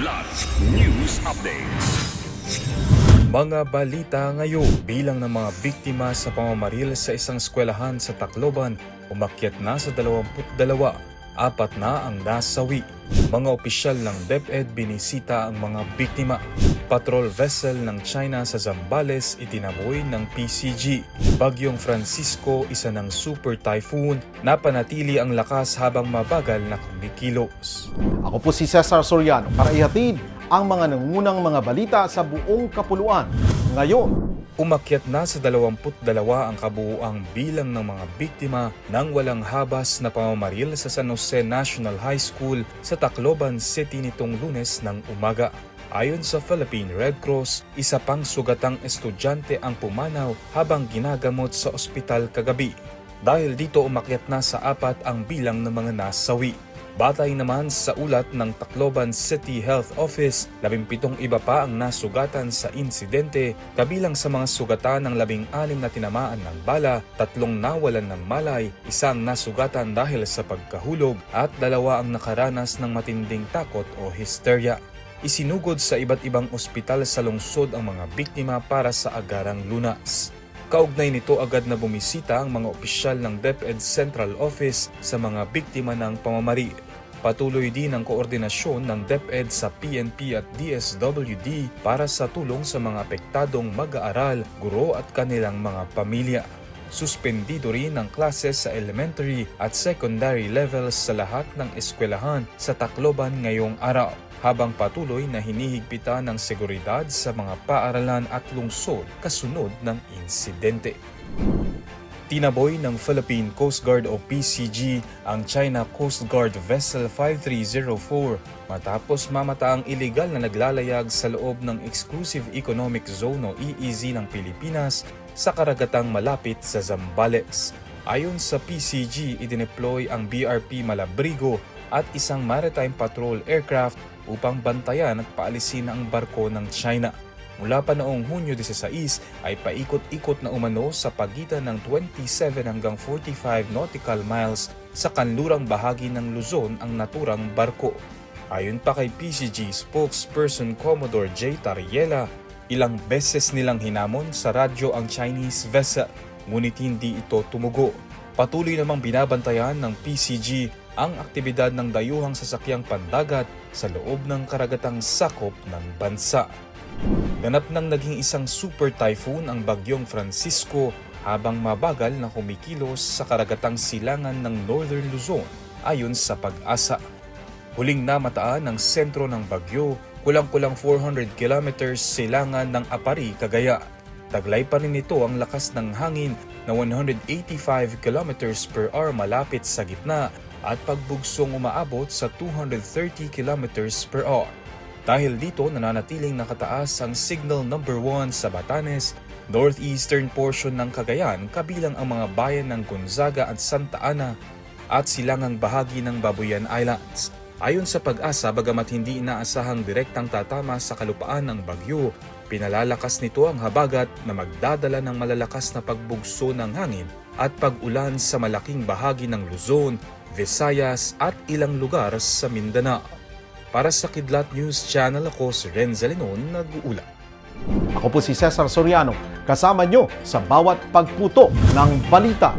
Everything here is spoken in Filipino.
Kidlat News Updates. Mga balita ngayon, bilang ng mga biktima sa pamamaril sa isang eskwelahan sa Tacloban, umakyat na sa 22, 4 na ang nasawi. Mga opisyal ng DepEd binisita ang mga biktima. Patrol vessel ng China sa Zambales itinaboy ng PCG. Bagyong Francisco, isa ng super typhoon, napanatili ang lakas habang mabagal na kumikilos. Ako po si Cesar Soriano para ihatid ang mga nangungunang mga balita sa buong kapuluan. Ngayon, Umakyat na sa 22 ang kabuuang bilang ng mga biktima ng walang habas na pamamaril sa San Jose National High School sa Tacloban City nitong Lunes ng umaga. Ayon sa Philippine Red Cross, isa pang sugatang estudyante ang pumanaw habang ginagamot sa ospital kagabi. Dahil dito umakyat na sa 4 ang bilang ng mga nasawi. Batay naman sa ulat ng Tacloban City Health Office, 17 iba pa ang nasugatan sa insidente, kabilang sa mga sugatan ng 16 na tinamaan ng bala, 3 nawalan ng malay, 1 nasugatan dahil sa pagkahulog at 2 ang nakaranas ng matinding takot o hysteria. Isinugod sa iba't ibang ospital sa lungsod ang mga biktima para sa agarang lunas. Kaugnay nito agad na bumisita ang mga opisyal ng DepEd Central Office sa mga biktima ng pamamaril. Patuloy din ang koordinasyon ng DepEd sa PNP at DSWD para sa tulong sa mga apektadong mag-aaral, guro at kanilang mga pamilya. Suspendido rin ang klases sa elementary at secondary levels sa lahat ng eskwelahan sa Tacloban ngayong araw, habang patuloy na hinihigpitan ng seguridad sa mga paaralan at lungsod kasunod ng insidente. Tinaboy ng Philippine Coast Guard o PCG ang China Coast Guard Vessel 5304 matapos mamata ang iligal na naglalayag sa loob ng Exclusive Economic Zone o EEZ ng Pilipinas sa karagatang malapit sa Zambales. Ayon sa PCG, idineploy ang BRP Malabrigo at isang maritime patrol aircraft upang bantayan at paalisin ang barko ng China. Mula pa noong Hunyo 16 ay paikot-ikot na umano sa pagitan ng 27 hanggang 45 nautical miles sa kanlurang bahagi ng Luzon ang naturang barko. Ayon pa kay PCG spokesperson Commodore J. Tariela, ilang beses nilang hinamon sa radyo ang Chinese vessel, ngunit hindi ito tumugo. Patuloy namang binabantayan ng PCG ang aktibidad ng dayuhang sasakyang pandagat sa loob ng karagatang sakop ng bansa. Ganap nang naging isang super typhoon ang Bagyong Francisco habang mabagal na kumikilos sa karagatang silangan ng Northern Luzon ayon sa Pag-asa. Huling namataan ng sentro ng bagyo, kulang-kulang 400 kilometers silangan ng Apari, Cagayan. Taglay pa rin ito ang lakas ng hangin na 185 kilometers per hour malapit sa gitna at pagbugsong umaabot sa 230 kilometers per hour. Dahil dito nananatiling nakataas ang Signal Number 1 sa Batanes, northeastern portion ng Cagayan kabilang ang mga bayan ng Gonzaga at Santa Ana at silangang bahagi ng Babuyan Islands. Ayon sa Pag-asa, bagamat hindi inaasahang direktang tatama sa kalupaan ng bagyo, pinalalakas nito ang habagat na magdadala ng malalakas na pagbugso ng hangin at pag-ulan sa malaking bahagi ng Luzon, Visayas at ilang lugar sa Mindanao. Para sa Kidlat News Channel, ako si Renza Lenon, nag-uulat. ako po si Cesar Soriano, kasama nyo sa bawat pagputo ng balita.